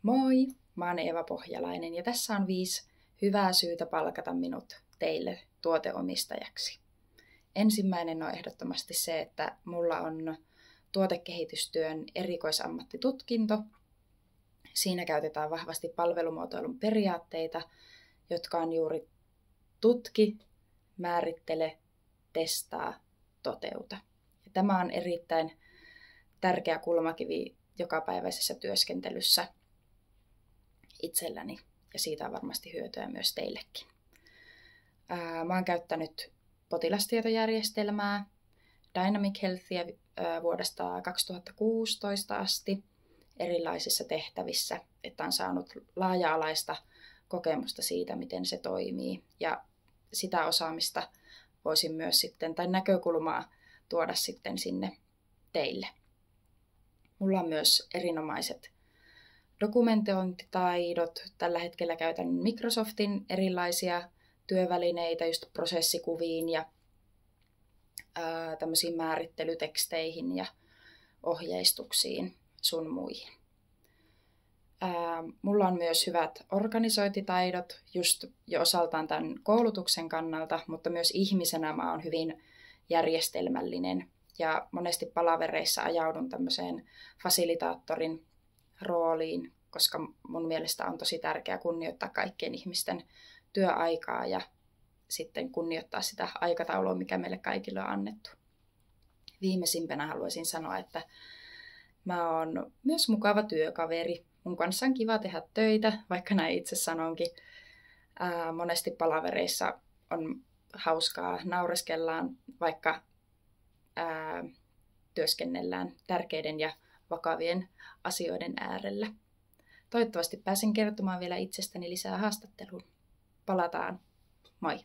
Moi, mä oon Eeva Pohjalainen ja tässä on 5 hyvää syytä palkata minut teille tuoteomistajaksi. Ensimmäinen on ehdottomasti se, että mulla on tuotekehitystyön erikoisammattitutkinto. Siinä käytetään vahvasti palvelumuotoilun periaatteita, jotka on juuri tutki, määrittele, testaa, toteuta. Ja tämä on erittäin tärkeä kulmakivi jokapäiväisessä työskentelyssä itselläni ja siitä on varmasti hyötyä myös teillekin. Mä oon käyttänyt potilastietojärjestelmää Dynamic Healthia vuodesta 2016 asti erilaisissa tehtävissä, että on saanut laaja-alaista kokemusta siitä, miten se toimii ja sitä osaamista voisin myös sitten, tai näkökulmaa tuoda sitten sinne teille. Mulla on myös erinomaiset dokumentointitaidot. Tällä hetkellä käytän Microsoftin erilaisia työvälineitä just prosessikuviin ja tämmöisiin määrittelyteksteihin ja ohjeistuksiin sun muihin. Mulla on myös hyvät organisointitaidot just jo osaltaan tämän koulutuksen kannalta, mutta myös ihmisenä mä oon hyvin järjestelmällinen ja monesti palavereissa ajaudun tämmöiseen fasilitaattorin rooliin, koska mun mielestä on tosi tärkeää kunnioittaa kaikkien ihmisten työaikaa ja sitten kunnioittaa sitä aikataulua, mikä meille kaikille on annettu. Viimeisimpänä haluaisin sanoa, että mä oon myös mukava työkaveri. Mun kanssa on kiva tehdä töitä, vaikka näin itse sanonkin. Monesti palavereissa on hauskaa, naureskellaan, vaikka työskennellään tärkeiden ja vakavien asioiden äärellä. Toivottavasti pääsen kertomaan vielä itsestäni lisää haastatteluun. Palataan. Moi!